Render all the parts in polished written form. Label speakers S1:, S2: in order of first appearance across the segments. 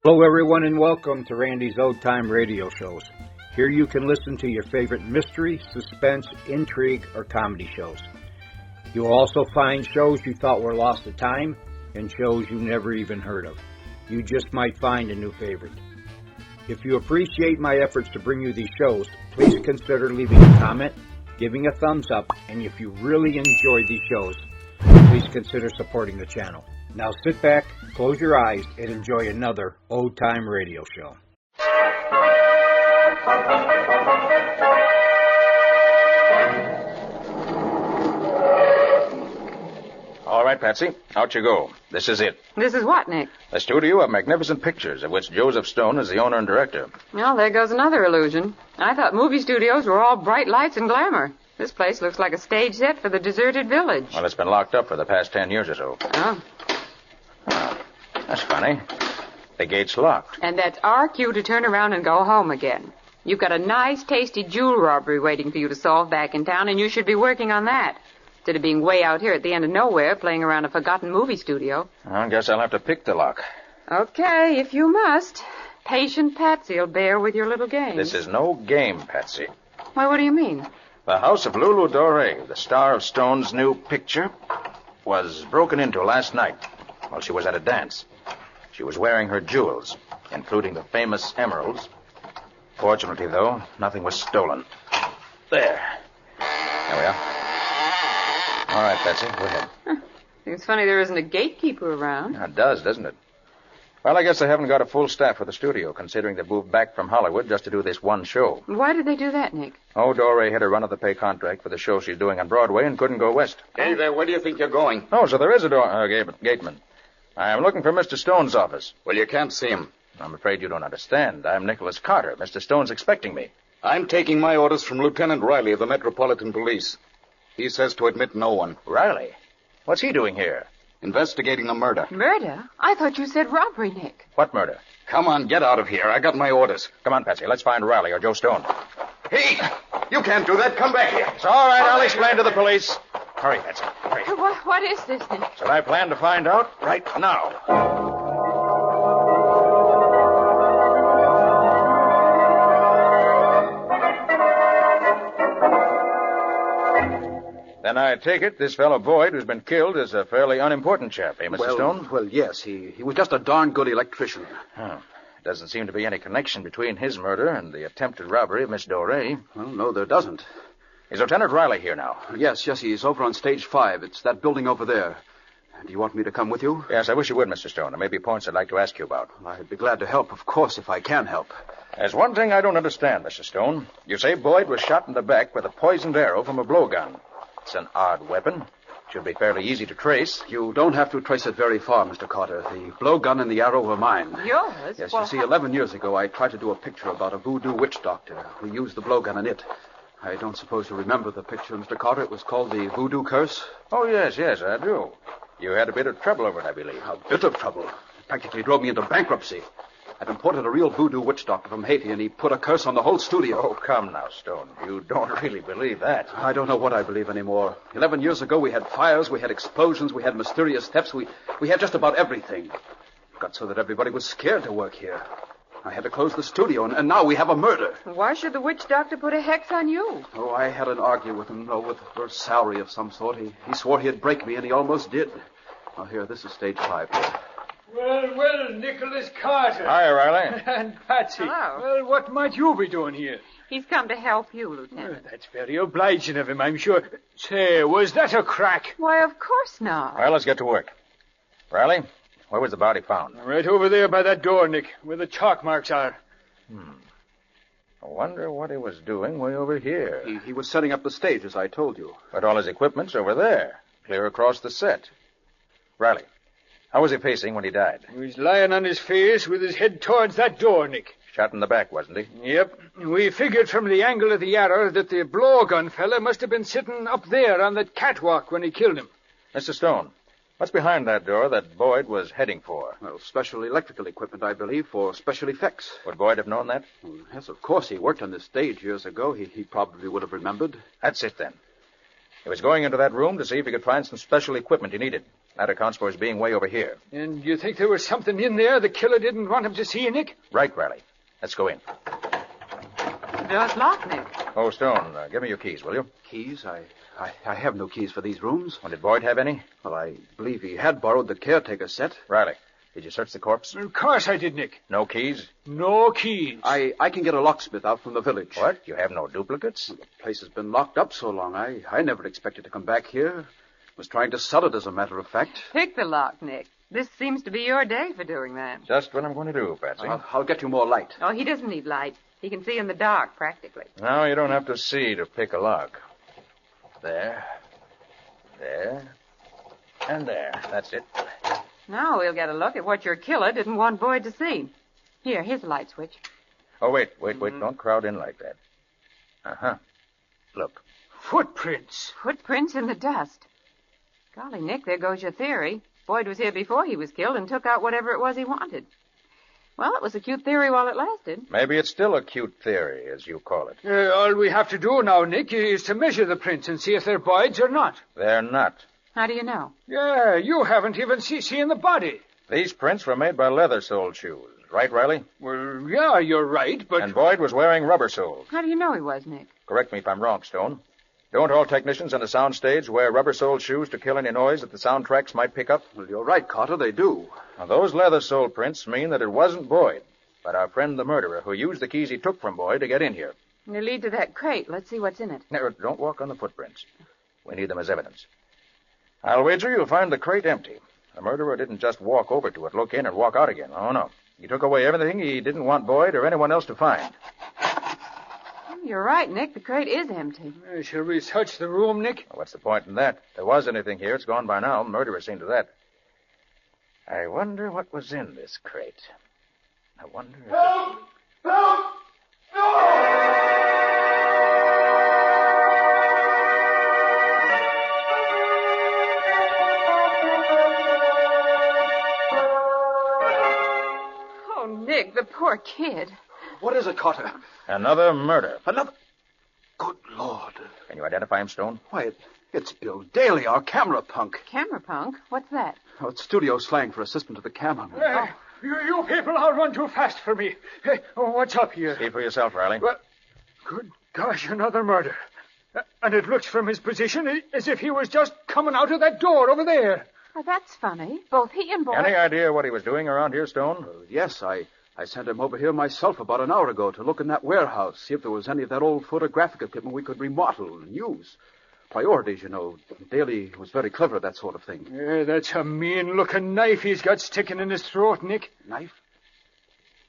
S1: Hello, everyone, and welcome to Randy's Old Time Radio Shows. Here you can listen to your favorite mystery, suspense, intrigue, or comedy shows. You'll also find shows you thought were lost to time and shows you never even heard of. You just might find a new favorite. If you appreciate my efforts to bring you these shows, please consider leaving a comment, giving a thumbs up, and if you really enjoy these shows, please consider supporting the channel. Now sit back, close your eyes, and enjoy another Old Time Radio Show.
S2: All right, Patsy, out you go. This is it.
S3: This is what, Nick?
S2: A studio of magnificent pictures, of which Joseph Stone is the owner and director.
S3: Well, there goes another illusion. I thought movie studios were all bright lights and glamour. This place looks like a stage set for the deserted village.
S2: Well, it's been locked up for the past 10 years or so.
S3: Oh.
S2: That's funny. The gate's locked.
S3: And that's our cue to turn around and go home again. You've got a nice, tasty jewel robbery waiting for you to solve back in town, and you should be working on that, instead of being way out here at the end of nowhere playing around a forgotten movie studio.
S2: I guess I'll have to pick the lock.
S3: Okay, if you must. Patient Patsy'll bear with your little game.
S2: This is no game, Patsy.
S3: Why, what do you mean?
S2: The house of Lulu Doré, the star of Stone's new picture, was broken into last night while she was at a dance. She was wearing her jewels, including the famous emeralds. Fortunately, though, nothing was stolen. There we are. All right, Patsy, go ahead.
S3: Seems funny there isn't a gatekeeper around.
S2: It does, doesn't it? Well, I guess they haven't got a full staff for the studio, considering they moved back from Hollywood just to do this one show.
S3: Why did they do that, Nick?
S2: Oh, Doré had a run-of-the-pay contract for the show she's doing on Broadway and couldn't go west.
S4: Hey there, where do you think you're going?
S2: Oh, so there is a gateman. I'm looking for Mr. Stone's office.
S4: Well, you can't see him.
S2: I'm afraid you don't understand. I'm Nicholas Carter. Mr. Stone's expecting me.
S4: I'm taking my orders from Lieutenant Riley of the Metropolitan Police. He says to admit no one.
S2: Riley? What's he doing here?
S4: Investigating the murder.
S3: Murder? I thought you said robbery, Nick.
S2: What murder?
S4: Come on, get out of here. I got my orders.
S2: Come on, Patsy. Let's find Riley or Joe Stone.
S4: Hey! You can't do that. Come back here.
S2: It's all right. I'll explain to the police. Hurry, Patsy. Hurry.
S3: What is this, Nick?
S2: So I plan to find out right now. Then I take it this fellow Boyd who's been killed is a fairly unimportant chap, eh, Mr. Stone?
S5: Well, yes. He was just a darn good electrician.
S2: Oh. Doesn't seem to be any connection between his murder and the attempted robbery of Miss Doré.
S5: Well, no, there doesn't.
S2: Is Lieutenant Riley here now?
S5: Yes, he's over on stage 5. It's that building over there. Do you want me to come with you?
S2: Yes, I wish you would, Mr. Stone. There may be points I'd like to ask you about.
S5: I'd be glad to help, of course, if I can help.
S2: There's one thing I don't understand, Mr. Stone. You say Boyd was shot in the back with a poisoned arrow from a blowgun. It's an odd weapon. Should be fairly easy to trace.
S5: You don't have to trace it very far, Mr. Carter. The blowgun and the arrow were mine.
S3: Yours?
S5: Yes,
S3: Well,
S5: you see, 11 years ago, I tried to do a picture about a voodoo witch doctor who used the blowgun in it. I don't suppose you remember the picture, Mr. Carter. It was called the Voodoo Curse.
S2: Oh, yes, I do. You had a bit of trouble over it, I believe.
S5: A bit of trouble. It practically drove me into bankruptcy. I'd imported a real voodoo witch doctor from Haiti, and he put a curse on the whole studio.
S2: Oh, come now, Stone. You don't really believe that.
S5: I don't know what I believe anymore. 11 years ago, we had fires, we had explosions, we had mysterious thefts, we had just about everything. It got so that everybody was scared to work here. I had to close the studio, and now we have a murder.
S3: Why should the witch doctor put a hex on you?
S5: Oh, I had an argument with him, for a salary of some sort. He swore he'd break me, and he almost did. Oh, here, this is stage 5 here.
S6: Well, Nicholas Carter.
S2: Hi, Riley.
S6: And Patsy.
S3: Hello.
S6: Well, what might you be doing here?
S3: He's come to help you,
S6: Well,
S3: Lieutenant.
S6: that's very obliging of him, I'm sure. Say, was that a crack?
S3: Why, of course not.
S2: Well, let's get to work. Riley, where was the body found?
S6: Right over there by that door, Nick, where the chalk marks are.
S2: I wonder what he was doing way over here.
S5: He was setting up the stage, as I told you.
S2: But all his equipment's over there, clear across the set. Riley, how was he facing when he died?
S6: He was lying on his face with his head towards that door, Nick.
S2: Shot in the back, wasn't he?
S6: Yep. We figured from the angle of the arrow that the blowgun fella must have been sitting up there on that catwalk when he killed him.
S2: Mr. Stone, what's behind that door that Boyd was heading for?
S5: Well, special electrical equipment, I believe, for special effects.
S2: Would Boyd have known that?
S5: Well, yes, of course. He worked on this stage years ago. He probably would have remembered.
S2: That's it, then. He was going into that room to see if he could find some special equipment he needed. That accounts for his being way over here.
S6: And you think there was something in there the killer didn't want him to see, Nick?
S2: Right, Riley. Let's go in.
S3: The door's locked, Nick.
S2: Oh, Stone, give me your keys, will you?
S5: Keys? I have no keys for these rooms.
S2: Well, did Boyd have any?
S5: Well, I believe he had borrowed the caretaker's set.
S2: Riley, did you search the corpse?
S6: Of course I did, Nick.
S2: No keys?
S6: No keys.
S5: I can get a locksmith out from the village.
S2: What? You have no duplicates?
S5: The place has been locked up so long. I never expected to come back here. Was trying to sell it, as a matter of fact.
S3: Pick the lock, Nick. This seems to be your day for doing that.
S2: Just what I'm going to do, Patsy.
S5: I'll get you more light.
S3: Oh, he doesn't need light. He can see in the dark, practically.
S2: No, you don't have to see to pick a lock. There. There. And there. That's it.
S3: Now we'll get a look at what your killer didn't want Boyd to see. Here's the light switch.
S2: Oh, wait. Don't crowd in like that. Uh-huh. Look.
S6: Footprints.
S3: Footprints in the dust. Golly, Nick, there goes your theory. Boyd was here before he was killed and took out whatever it was he wanted. Well, it was a cute theory while it lasted.
S2: Maybe it's still a cute theory, as you call it.
S6: All we have to do now, Nick, is to measure the prints and see if they're Boyd's or not.
S2: They're not.
S3: How do you know?
S6: Yeah, you haven't even seen the body.
S2: These prints were made by leather-soled shoes. Right, Riley?
S6: Well, yeah, you're right, but...
S2: And Boyd was wearing rubber soles.
S3: How do you know he was, Nick?
S2: Correct me if I'm wrong, Stone. Don't all technicians on a sound stage wear rubber-soled shoes to kill any noise that the sound tracks might pick up?
S5: Well, you're right, Carter, they do.
S2: Now, those leather-soled prints mean that it wasn't Boyd, but our friend the murderer who used the keys he took from Boyd to get in here.
S3: They lead to that crate. Let's see what's in it.
S2: Now, don't walk on the footprints. We need them as evidence. I'll wager you'll find the crate empty. The murderer didn't just walk over to it, look in, and walk out again. Oh, no. He took away everything he didn't want Boyd or anyone else to find.
S3: You're right, Nick. The crate is empty.
S6: Shall we search the room, Nick?
S2: Well, what's the point in that? If there was anything here, it's gone by now. Murderer's seen to that. I wonder what was in this crate. I wonder if...
S7: Help! Help! No!
S3: Oh, Nick, the poor kid.
S5: What is it, Carter?
S2: Another murder.
S5: Another... Good Lord.
S2: Can you identify him, Stone?
S5: Why, it's Bill Daly, our camera punk.
S3: Camera punk? What's that?
S5: Oh, it's studio slang for assistant to the cameraman.
S6: You people all run too fast for me. Hey, what's up here?
S2: See for yourself, Riley.
S6: Well, good gosh, another murder. And it looks from his position as if he was just coming out of that door over there.
S3: Oh, that's funny. Both he and Boyd...
S2: Any idea what he was doing around here, Stone?
S5: Yes, I sent him over here myself about an hour ago to look in that warehouse, see if there was any of that old photographic equipment we could remodel and use. Priorities, you know. Daly was very clever at that sort of thing.
S6: Yeah, that's a mean-looking knife he's got sticking in his throat, Nick.
S5: Knife?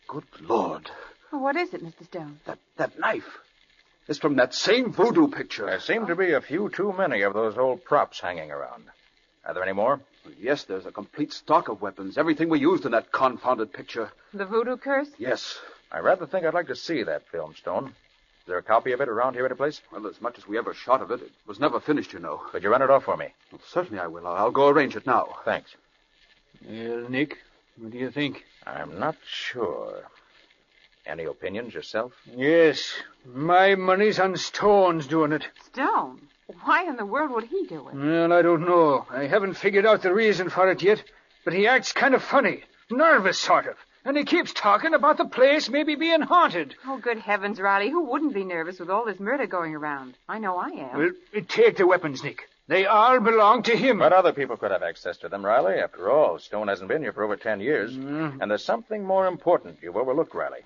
S5: Good Lord.
S3: Well, what is it, Mr. Stone?
S5: That knife. It's from that same voodoo picture.
S2: There seem to be a few too many of those old props hanging around. Are there any more?
S5: Well, yes, there's a complete stock of weapons. Everything we used in that confounded picture.
S3: The voodoo curse?
S5: Yes.
S2: I rather think I'd like to see that film, Stone. Is there a copy of it around here any place?
S5: Well, as much as we ever shot of it, it was never finished, you know.
S2: Could you run it off for me?
S5: Well, certainly I will. I'll go arrange it now.
S2: Thanks.
S6: Well, Nick, what do you think?
S2: I'm not sure. Any opinions yourself?
S6: Yes, my money's on Stone's doing it.
S3: Stone? Why in the world would he do it?
S6: Well, I don't know. I haven't figured out the reason for it yet, but he acts kind of funny, nervous sort of. And he keeps talking about the place maybe being haunted.
S3: Oh, good heavens, Riley. Who wouldn't be nervous with all this murder going around? I know I am.
S6: Well, take the weapons, Nick. They all belong to him.
S2: But other people could have access to them, Riley. After all, Stone hasn't been here for over 10 years. And there's something more important you've overlooked, Riley.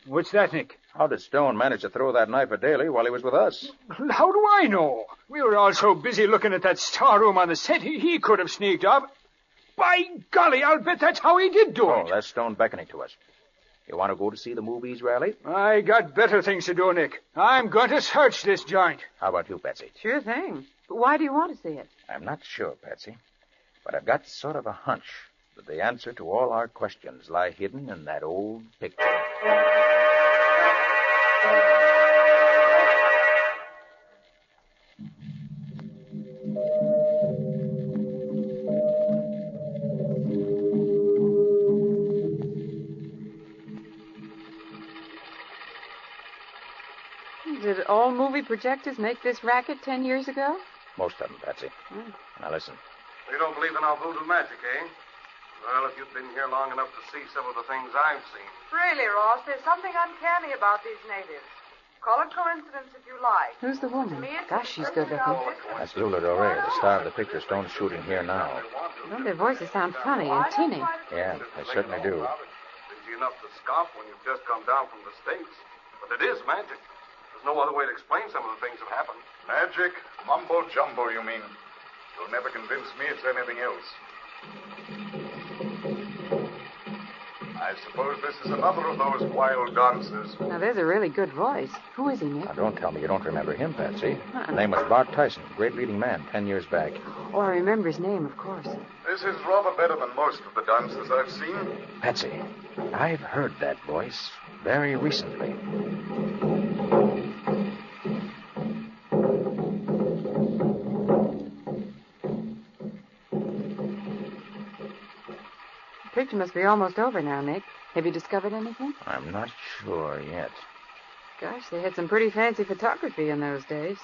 S6: What's that, Nick?
S2: How did Stone manage to throw that knife at Daly while he was with us?
S6: How do I know? We were all so busy looking at that storeroom on the set, he could have sneaked off. By golly, I'll bet that's how he did do it.
S2: Oh, that's Stone beckoning to us. You want to go to see the movies, Riley?
S6: I got better things to do, Nick. I'm going to search this joint.
S2: How about you, Patsy?
S3: Sure thing. But why do you want to see it?
S2: I'm not sure, Patsy. But I've got sort of a hunch that the answer to all our questions lie hidden in that old picture.
S3: Did all movie projectors make this racket 10 years ago?
S2: Most of them, Patsy. Now listen.
S8: You don't believe in our voodoo magic, eh? Well, if you've been here long enough to see some of the things I've seen.
S9: Really, Ross, there's something uncanny about these natives. Call it coincidence if you like.
S3: Who's the woman? Gosh, she's good looking.
S2: That's Lula Dore, the star of the picture Stone's shooting here now.
S3: Well, their voices sound funny and tinny.
S2: Yeah, they certainly do.
S8: Easy enough to scoff when you've just come down from the States. But it is magic. There's no other way to explain some of the things that happened.
S4: Magic? Mumbo jumbo, you mean? You'll never convince me it's anything else. I suppose this is another of those wild dances.
S3: Now, there's a really good voice. Who is he, Nick?
S2: Now, don't tell me you don't remember him, Patsy. His name was Bart Tyson, great leading man 10 years back.
S3: Oh, I remember his name, of course.
S4: This is rather better than most of the dances I've seen.
S2: Patsy, I've heard that voice very recently.
S3: The picture must be almost over now, Nick. Have you discovered anything?
S2: I'm not sure yet.
S3: Gosh, they had some pretty fancy photography in those days.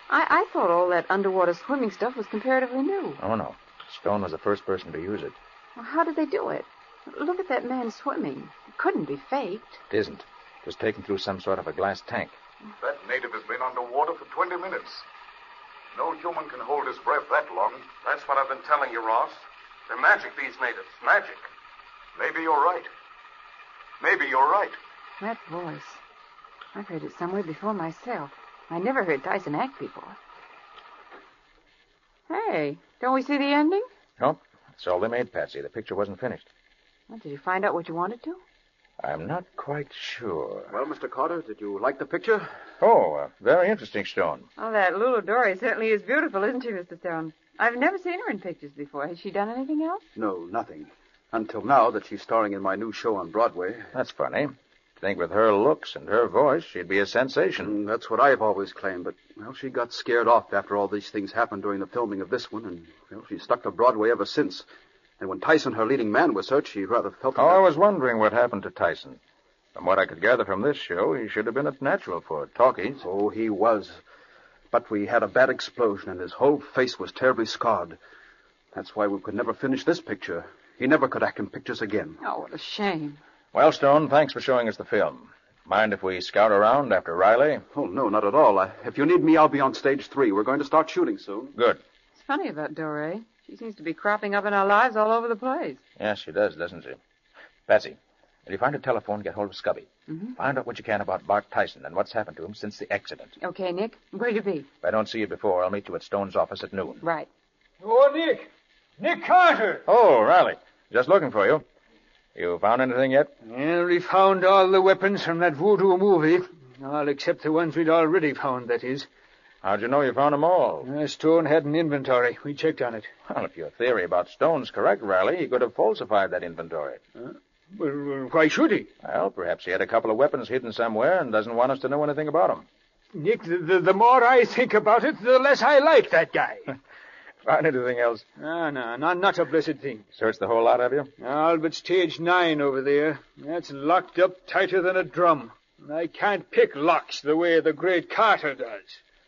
S3: I thought all that underwater swimming stuff was comparatively new.
S2: Oh, no. Stone was the first person to use it.
S3: Well, how did they do it? Look at that man swimming. It couldn't be faked.
S2: It isn't. It was taken through some sort of a glass tank.
S4: That native has been underwater for 20 minutes. No human can hold his breath that long.
S8: That's what I've been telling you, Ross. They're magic, these natives. Magic.
S4: Maybe you're right. Maybe you're right.
S3: That voice. I've heard it somewhere before myself. I never heard Tyson act before. Hey, don't we see the ending?
S2: Nope. That's all they made, Patsy. The picture wasn't finished.
S3: Well, did you find out what you wanted to?
S2: I'm not quite sure.
S5: Well, Mr. Carter, did you like the picture?
S2: Oh, very interesting, Stone.
S3: Oh, that Lula Dore certainly is beautiful, isn't she, Mr. Stone? I've never seen her in pictures before. Has she done anything else?
S5: No, nothing. Until now that she's starring in my new show on Broadway.
S2: That's funny. I think with her looks and her voice, she'd be a sensation.
S5: That's what I've always claimed, but, well, she got scared off after all these things happened during the filming of this one, and, well, she's stuck to Broadway ever since. And when Tyson, her leading man, was hurt, she rather felt...
S2: I was wondering what happened to Tyson. From what I could gather from this show, he should have been a natural for talkies.
S5: Oh, he was. But we had a bad explosion, and his whole face was terribly scarred. That's why we could never finish this picture. He never could act in pictures again.
S3: Oh, what a shame.
S2: Well, Stone, thanks for showing us the film. Mind if we scout around after Riley?
S5: Oh, no, not at all. If you need me, I'll be on stage 3. We're going to start shooting soon.
S2: Good.
S3: It's funny about Dore. She seems to be cropping up in our lives all over the place.
S2: Yes, she does, doesn't she? Patsy, if you find a telephone, get hold of Scubby.
S3: Mm-hmm.
S2: Find out what you can about Bart Tyson and what's happened to him since the accident.
S3: Okay, Nick. Where'll you be?
S2: If I don't see you before, I'll meet you at Stone's office at noon.
S3: Right.
S6: Oh, Nick. Nick Carter.
S2: Oh, Riley. Just looking for you. You found anything yet?
S6: Yeah, we found all the weapons from that voodoo movie. All except the ones we'd already found, that is.
S2: How'd you know you found them all?
S6: Stone had an inventory. We checked on it.
S2: Well, if your theory about Stone's correct, Riley, he could have falsified that inventory.
S6: Well, why should he?
S2: Well, perhaps he had a couple of weapons hidden somewhere and doesn't want us to know anything about them.
S6: Nick, the more I think about it, the less I like that guy.
S2: Find anything else?
S6: No, not a blessed thing.
S2: Searched the whole lot, have you?
S6: All but stage 9 over there. That's locked up tighter than a drum. I can't pick locks the way the great Carter does.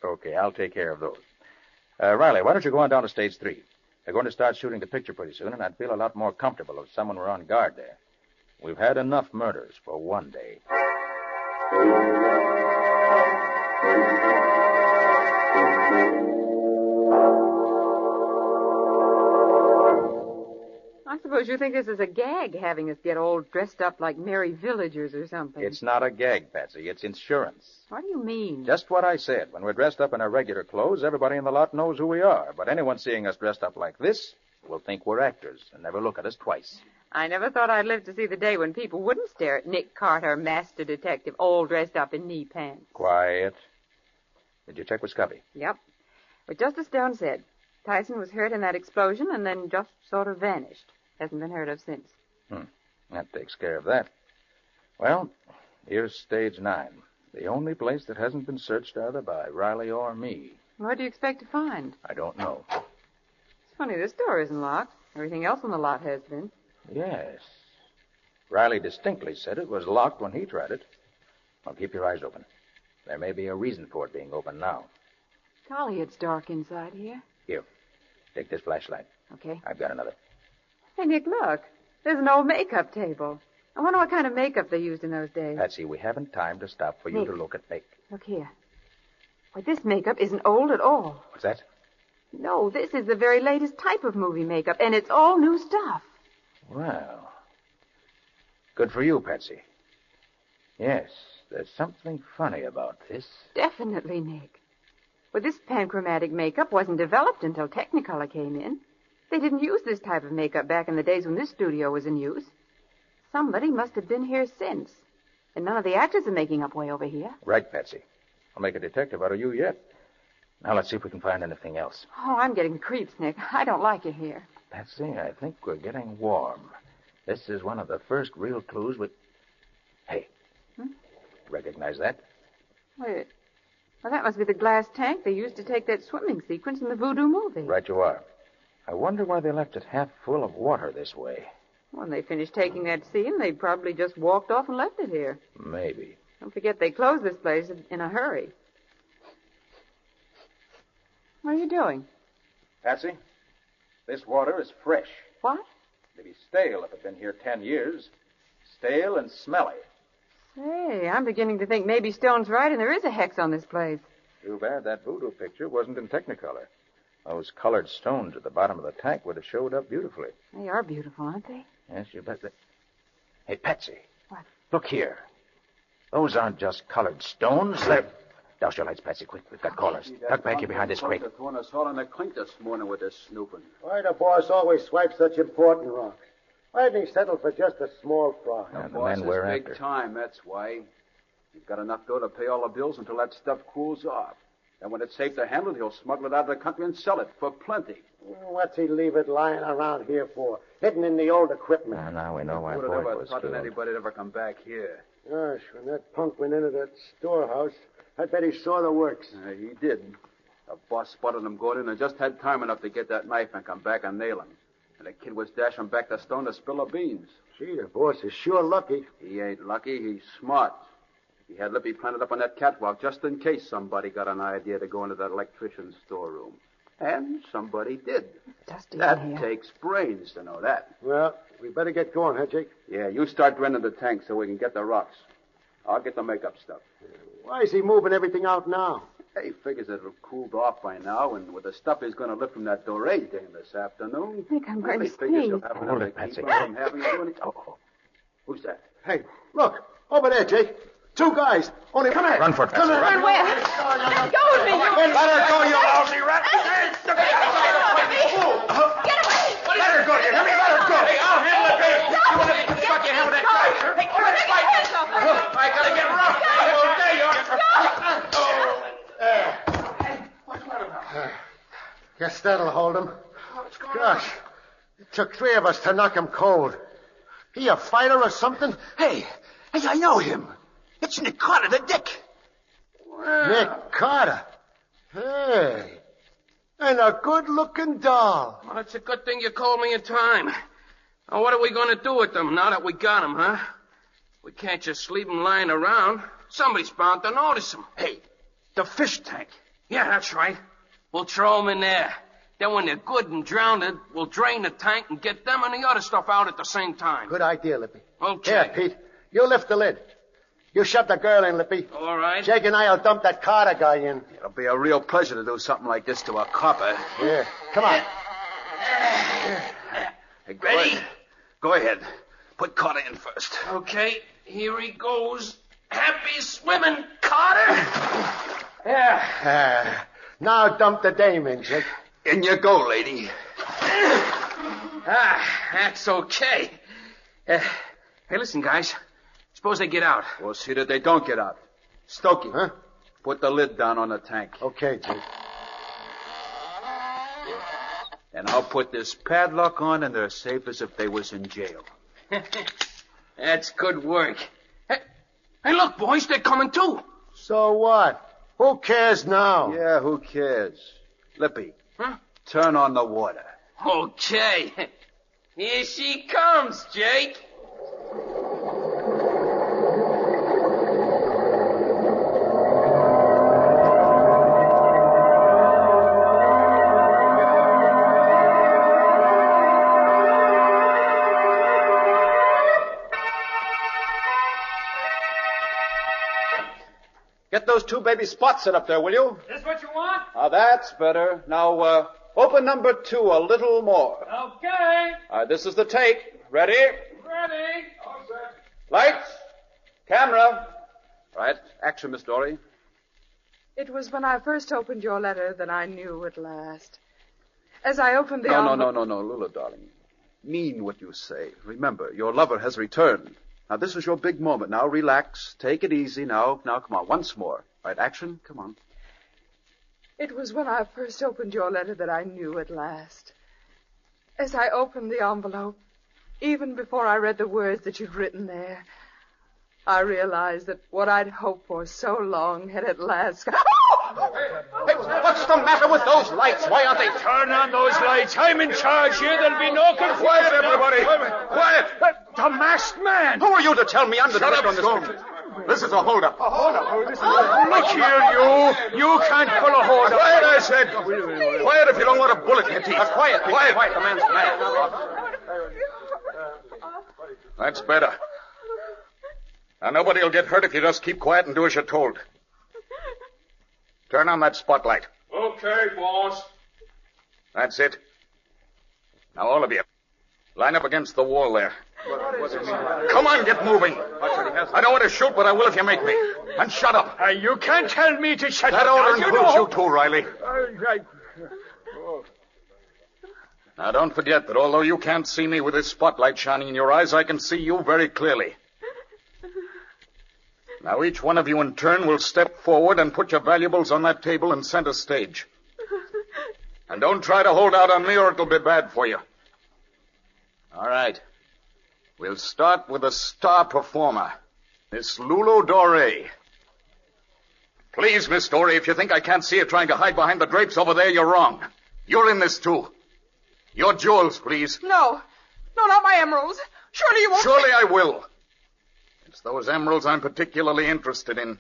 S2: Okay, I'll take care of those. Riley, why don't you go on down to stage 3? They're going to start shooting the picture pretty soon, and I'd feel a lot more comfortable if someone were on guard there. We've had enough murders for one day.
S3: I suppose you think this is a gag, having us get all dressed up like merry villagers or something.
S2: It's not a gag, Patsy. It's insurance.
S3: What do you mean?
S2: Just what I said. When we're dressed up in our regular clothes, everybody in the lot knows who we are. But anyone seeing us dressed up like this will think we're actors and never look at us twice.
S3: I never thought I'd live to see the day when people wouldn't stare at Nick Carter, master detective, all dressed up in knee pants.
S2: Quiet. Did you check with Scubby?
S3: Yep. But just as Stone said, Tyson was hurt in that explosion and then just sort of vanished. Hasn't been heard of since.
S2: That takes care of that. Well, here's stage 9. The only place that hasn't been searched either by Riley or me.
S3: What do you expect to find?
S2: I don't know.
S3: It's funny, this door isn't locked. Everything else on the lot has been.
S2: Yes. Riley distinctly said it was locked when he tried it. Well, keep your eyes open. There may be a reason for it being open now.
S3: Golly, it's dark inside here.
S2: Here, take this flashlight.
S3: Okay.
S2: I've got another.
S3: Hey, Nick, look. There's an old makeup table. I wonder what kind of makeup they used in those days.
S2: Patsy, we haven't time to stop for you
S3: Nick.
S2: to look at make.
S3: Look here. Why, this makeup isn't old at all.
S2: What's that?
S3: No, this is the very latest type of movie makeup, and it's all new stuff.
S2: Well, good for you, Patsy. Yes, there's something funny about this.
S3: Definitely, Nick. Well, this panchromatic makeup wasn't developed until Technicolor came in. They didn't use this type of makeup back in the days when this studio was in use. Somebody must have been here since. And none of the actors are making up way over here.
S2: Right, Patsy. I'll make a detective out of you yet. Now let's see if we can find anything else.
S3: Oh, I'm getting the creeps, Nick. I don't like it here.
S2: Patsy, I think we're getting warm. This is one of the first real clues we... Hey. Recognize that?
S3: Wait. Well, that must be the glass tank they used to take that swimming sequence in the voodoo movie.
S2: Right you are. I wonder why they left it half full of water this way.
S3: When they finished taking that scene, they probably just walked off and left it here.
S2: Maybe.
S3: Don't forget they closed this place in a hurry. What are you doing?
S5: Patsy, this water is fresh.
S3: What?
S5: It'd be stale if it'd been here 10 years. Stale and smelly.
S3: Say, I'm beginning to think maybe Stone's right and there is a hex on this place.
S2: Too bad that voodoo picture wasn't in Technicolor. Those colored stones at the bottom of the tank would have showed up beautifully.
S3: They are beautiful, aren't they?
S2: Yes, you bet. Hey, Patsy.
S3: What?
S2: Look here. Those aren't just colored stones. They're... Douse your lights, Patsy, quick. We've got callers. Duck back here behind this crate.
S5: Throwing us all in the clink this morning with this snooping.
S10: Why the boss always swipes such important rocks? Why didn't he settle for just a small fry?
S2: The men we're
S5: big
S2: after.
S5: time, that's why. You've got enough dough to pay all the bills until that stuff cools off. And when it's safe to handle it, he'll smuggle it out of the country and sell it for plenty.
S10: What's he leave it lying around here for? Hidden in the old equipment.
S2: Now we know why
S5: Who would
S2: Boyd
S5: have ever
S2: was
S5: thought that
S2: killed.
S5: anybody'd ever come back here?
S10: Gosh, when that punk went into that storehouse, I bet he saw the works.
S5: He did. The boss spotted him going in and just had time enough to get that knife and come back and nail him. And the kid was dashing back to Stone to spill the beans.
S10: Gee, the boss is sure lucky.
S5: He ain't lucky. He's smart. He had Lippy planted up on that catwalk just in case somebody got an idea to go into that electrician's storeroom. And somebody did.
S3: Dusty
S5: That
S3: in here.
S5: takes brains to know that.
S10: Well, we better get going, huh, Jake?
S5: Yeah, you start draining the tank so we can get the rocks. I'll get the makeup stuff.
S10: Why is he moving everything out now?
S5: He figures it'll have cooled off by now, and with the stuff he's going to lift from that Doré dame this afternoon...
S3: Nick, I'm going to
S5: he figures he'll
S3: sneeze.
S5: have
S2: Hold
S5: enough
S2: it,
S5: to keep
S2: Patsy.
S5: him from having to do anything.
S2: Oh.
S5: Who's that?
S10: Hey, look, over there, Jake. Two guys. Only come here.
S2: Run for it, Patsy.
S10: Come here.
S3: Run where? Let go of me, you...
S2: Let her go, you lousy rat.
S3: Get away!
S2: Let her go, you hear me? Let her go. Hey, I'll handle it, baby. You want to fuck your hand with that knife?
S3: Take your hands off me!
S2: I gotta get rough. There you are.
S10: Guess that'll hold him. Gosh, it took three of us to knock him cold. He a fighter or something?
S11: Hey, I know him. It's Nick Carter, the Dick.
S10: Nick Carter. Hey, and a good-looking doll.
S12: Well, it's a good thing you called me in time. Now, what are we going to do with them now that we got them, huh? We can't just leave them lying around. Somebody's bound to notice them.
S11: Hey, the fish tank.
S12: Yeah, that's right. We'll throw them in there. Then when they're good and drowned, we'll drain the tank and get them and the other stuff out at the same time.
S10: Good idea, Lippy.
S12: Okay.
S10: Here, Pete, you lift the lid. You shove the girl in, Lippy.
S12: All right.
S10: Jake and I'll dump that Carter guy in.
S5: It'll be a real pleasure to do something like this to a copper.
S10: Yeah, come on.
S5: Hey,
S12: Ready?
S5: Go ahead. Put Carter in first.
S12: Okay, here he goes. Happy swimming, Carter. Yeah.
S10: Now dump the dame in, Jake.
S5: In you go, lady.
S12: That's okay. Hey, listen, guys. Suppose they get out.
S5: We'll see that they don't get out. Stokey,
S10: Huh?
S5: put the lid down on the tank.
S10: Okay, Jake.
S5: And I'll put this padlock on, and they're safe as if they was in jail.
S12: That's good work. Hey, look, boys, they're coming too.
S10: So what? Who cares now?
S5: Yeah, who cares? Lippy,
S12: Huh?
S5: turn on the water.
S12: Okay. Here she comes, Jake.
S5: Get those 2 baby spots set up there, will you?
S6: This what you want?
S5: That's better. Now, open number 2 a little more.
S6: Okay.
S5: All right, this is the take. Ready?
S6: Ready.
S5: All set. Lights. Camera. Right. Action, Miss Dory.
S9: It was when I first opened your letter that I knew at last. As I opened the
S5: No,
S9: envelope...
S5: no, Lula, darling. Mean what you say. Remember, your lover has returned. Now, this is your big moment. Now, relax. Take it easy. Now, come on. Once more. All right, action. Come on.
S9: It was when I first opened your letter that I knew at last. As I opened the envelope, even before I read the words that you'd written there, I realized that what I'd hoped for so long had at last...
S11: Hey, what's the matter with those lights? Why aren't they...
S6: Turn on those lights. I'm in charge here. There'll be no confusion.
S11: Quiet, everybody. Quiet.
S6: The masked man.
S11: Who are you to tell me I'm the director on this
S4: Stone.
S11: picture?
S4: This is a holdup.
S6: Look here, you. You can't pull a hold up.
S4: Quiet, I said. Quiet if you don't want a bullet in your teeth.
S11: Quiet. The man's mad.
S4: That's better. Now, nobody will get hurt if you just keep quiet and do as you're told. Turn on that spotlight.
S8: Okay, boss.
S4: That's it. Now, all of you, line up against the wall there. Come on, get moving. I don't want to shoot, but I will if you make me. And shut up.
S6: You can't tell me to shut
S4: That
S6: up.
S4: order
S6: now,
S4: includes you too, Riley.
S6: Right.
S4: Now, don't forget that although you can't see me with this spotlight shining in your eyes, I can see you very clearly. Now, each one of you in turn will step forward and put your valuables on that table in center stage. And don't try to hold out on me or it'll be bad for you. All right. We'll start with the star performer, Miss Lulu Doré. Please, Miss Doré, if you think I can't see you trying to hide behind the drapes over there, you're wrong. You're in this, too. Your jewels, please.
S9: No, not my emeralds. Surely you won't...
S4: Surely I will. It's those emeralds I'm particularly interested in.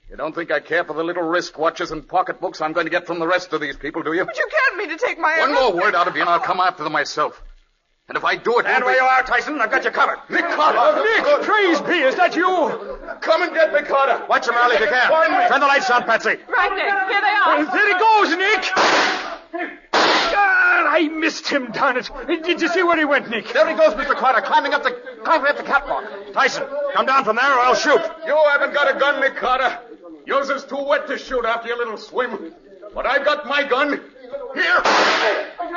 S4: You don't think I care for the little wristwatches and pocketbooks I'm going to get from the rest of these people, do you?
S9: But you can't mean to take my
S4: One
S9: emeralds.
S4: more word out of you and I'll come after them myself. And if I do it...
S11: Stand where you are, Tyson. I've got you covered.
S4: Nick Carter!
S6: Nick, praise be. Is that you?
S4: Come and get me, Carter!
S11: Watch him, Riley, if you can. Turn the lights on, Patsy.
S3: Right, Nick. Here they are.
S6: There he goes, Nick. I missed him, darn it. Did you see where he went, Nick?
S11: There he goes, Mr. Carter, climbing up the catwalk. Tyson, come down from there or I'll shoot.
S4: You haven't got a gun, Nick Carter. Yours is too wet to shoot after your little swim. But I've got my gun. Here.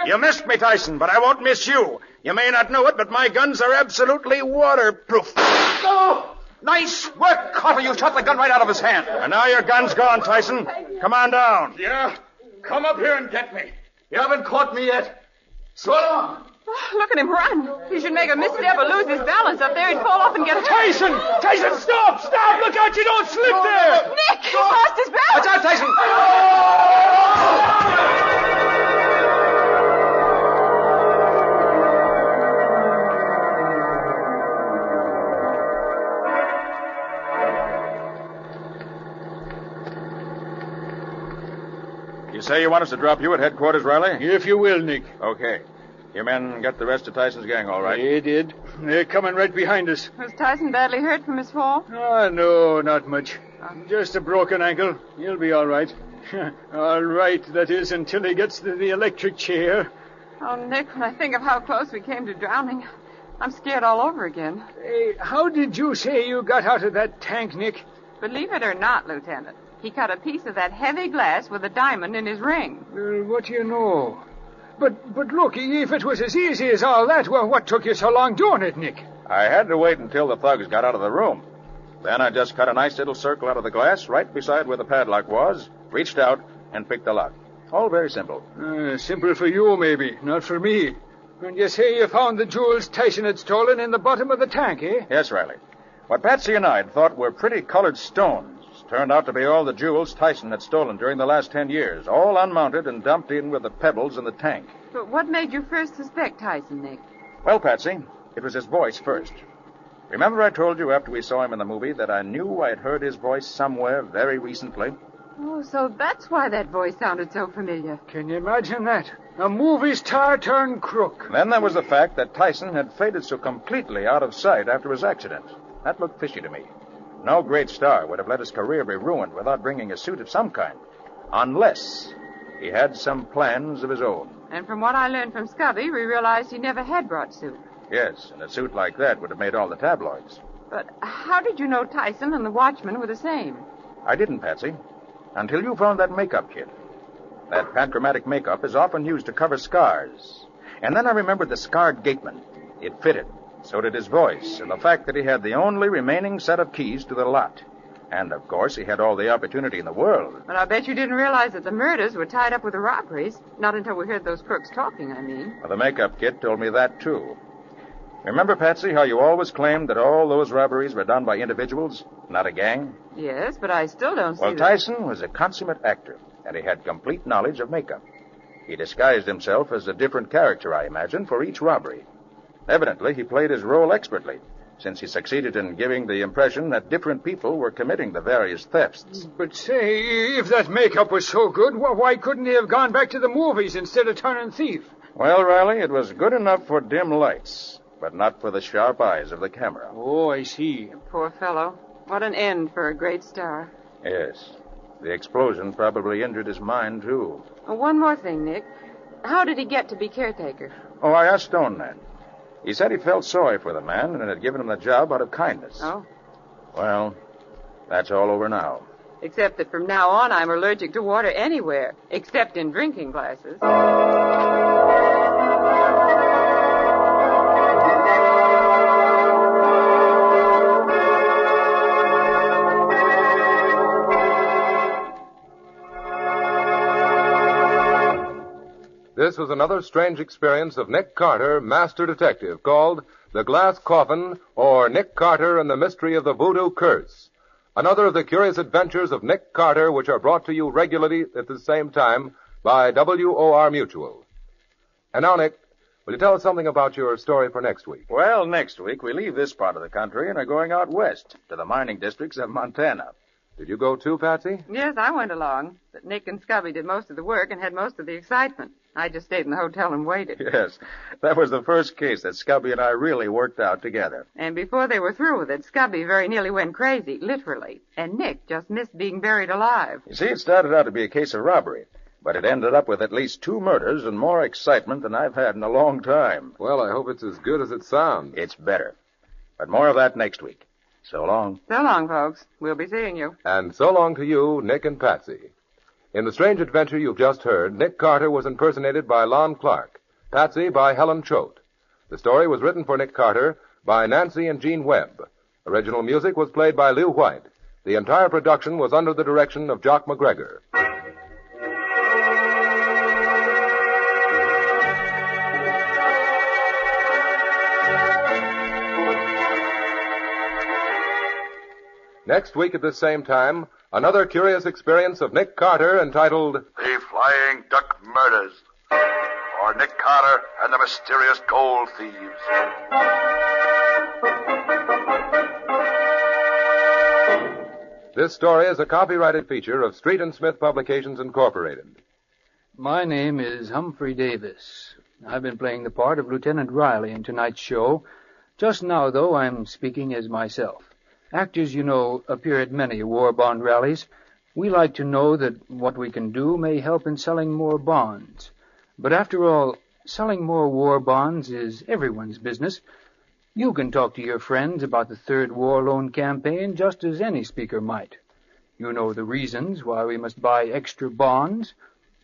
S11: You missed me, Tyson, but I won't miss you. You may not know it, but my guns are absolutely waterproof.
S4: Oh!
S11: Nice work, Carter. You shot the gun right out of his hand. And now your gun's gone, Tyson. Come on down.
S4: Yeah? Come up here and get me. You haven't caught me yet. So long.
S3: Oh, look at him run. He should make a misstep or lose his balance up there. He'd fall off and get hurt.
S6: Tyson, stop. Look out, you don't slip there.
S3: Nick, he lost his balance.
S11: Watch out, Tyson.
S2: You say you want us to drop you at headquarters, Riley?
S6: If you will, Nick.
S2: Okay. Your men got the rest of Tyson's gang all right?
S6: They did. They're coming right behind us.
S3: Was Tyson badly hurt from his fall?
S6: No, not much. Just a broken ankle. He'll be all right. All right, that is, until he gets to the electric chair.
S3: Oh, Nick, when I think of how close we came to drowning, I'm scared all over again.
S6: Hey, how did you say you got out of that tank, Nick?
S3: Believe it or not, Lieutenant, he cut a piece of that heavy glass with a diamond in his ring.
S6: What do you know? But look, if it was as easy as all that, well, what took you so long doing it, Nick?
S2: I had to wait until the thugs got out of the room. Then I just cut a nice little circle out of the glass right beside where the padlock was, reached out, and picked the lock. All very simple.
S6: Simple for you, maybe, not for me. And you say you found the jewels Tyson had stolen in the bottom of the tank, eh?
S2: Yes, Riley. What Patsy and I had thought were pretty colored stones turned out to be all the jewels Tyson had stolen during the last 10 years, all unmounted and dumped in with the pebbles in the tank.
S3: But what made you first suspect Tyson, Nick?
S2: Well, Patsy, it was his voice first. Remember I told you after we saw him in the movie that I knew I'd heard his voice somewhere very recently?
S3: Oh, so that's why that voice sounded so familiar.
S6: Can you imagine that? A movie star turned crook.
S2: Then there was the fact that Tyson had faded so completely out of sight after his accident. That looked fishy to me. No great star would have let his career be ruined without bringing a suit of some kind. Unless he had some plans of his own.
S3: And from what I learned from Scubby, we realized he never had brought suit.
S2: Yes, and a suit like that would have made all the tabloids.
S3: But how did you know Tyson and the watchman were the same?
S2: I didn't, Patsy. Until you found that makeup kit. That panchromatic makeup is often used to cover scars. And then I remembered the scarred gateman. It fitted. So did his voice, and the fact that he had the only remaining set of keys to the lot. And, of course, he had all the opportunity in the world.
S3: But I bet you didn't realize that the murders were tied up with the robberies. Not until we heard those crooks talking, I mean.
S2: Well, the makeup kit told me that, too. Remember, Patsy, how you always claimed that all those robberies were done by individuals, not a gang?
S3: Yes, but I still don't see
S2: Well, Tyson was a consummate actor, and he had complete knowledge of makeup. He disguised himself as a different character, I imagine, for each robbery. Evidently, he played his role expertly, since he succeeded in giving the impression that different people were committing the various thefts.
S6: But say, if that makeup was so good, why couldn't he have gone back to the movies instead of turning thief?
S2: Well, Riley, it was good enough for dim lights, but not for the sharp eyes of the camera.
S6: Oh, I see.
S3: Poor fellow. What an end for a great star.
S2: Yes. The explosion probably injured his mind, too.
S3: Oh, one more thing, Nick. How did he get to be caretaker?
S2: Oh, I asked Stone that. He said he felt sorry for the man and had given him the job out of kindness.
S3: Oh?
S2: Well, that's all over now.
S3: Except that from now on I'm allergic to water anywhere, except in drinking glasses.
S13: This was another strange experience of Nick Carter, Master Detective, called The Glass Coffin, or Nick Carter and the Mystery of the Voodoo Curse. Another of the curious adventures of Nick Carter, which are brought to you regularly at the same time by WOR Mutual. And now, Nick, will you tell us something about your story for next week?
S2: Well, next week we leave this part of the country and are going out west to the mining districts of Montana.
S13: Did you go too, Patsy?
S3: Yes, I went along, but Nick and Scubby did most of the work and had most of the excitement. I just stayed in the hotel and waited.
S2: Yes, that was the first case that Scubby and I really worked out together.
S3: And before they were through with it, Scubby very nearly went crazy, literally. And Nick just missed being buried alive.
S2: You see, it started out to be a case of robbery, but it ended up with at least 2 murders and more excitement than I've had in a long time.
S13: Well, I hope it's as good as it sounds.
S2: It's better. But more of that next week. So long.
S3: So long, folks. We'll be seeing you.
S13: And so long to you, Nick and Patsy. In the strange adventure you've just heard, Nick Carter was impersonated by Lon Clark, Patsy by Helen Choate. The story was written for Nick Carter by Nancy and Gene Webb. Original music was played by Lew White. The entire production was under the direction of Jock McGregor. Next week at this same time, another curious experience of Nick Carter entitled
S14: The Flying Duck Murders, or Nick Carter and the Mysterious Gold Thieves.
S13: This story is a copyrighted feature of Street and Smith Publications, Incorporated.
S15: My name is Humphrey Davis. I've been playing the part of Lieutenant Riley in tonight's show. Just now, though, I'm speaking as myself. Actors, you know, appear at many war bond rallies. We like to know that what we can do may help in selling more bonds. But after all, selling more war bonds is everyone's business. You can talk to your friends about the Third War Loan Campaign just as any speaker might. You know the reasons why we must buy extra bonds.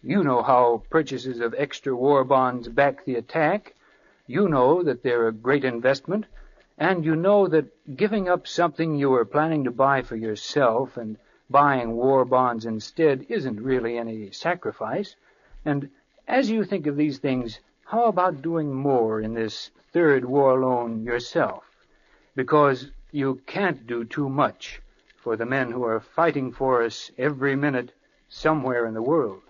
S15: You know how purchases of extra war bonds back the attack. You know that they're a great investment. And you know that giving up something you were planning to buy for yourself and buying war bonds instead isn't really any sacrifice. And as you think of these things, how about doing more in this third war loan yourself? Because you can't do too much for the men who are fighting for us every minute somewhere in the world.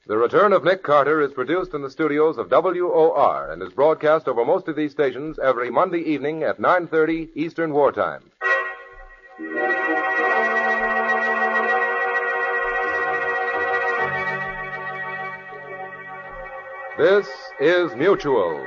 S13: The Return of Nick Carter is produced in the studios of WOR and is broadcast over most of these stations every Monday evening at 9:30 Eastern Wartime. This is Mutual.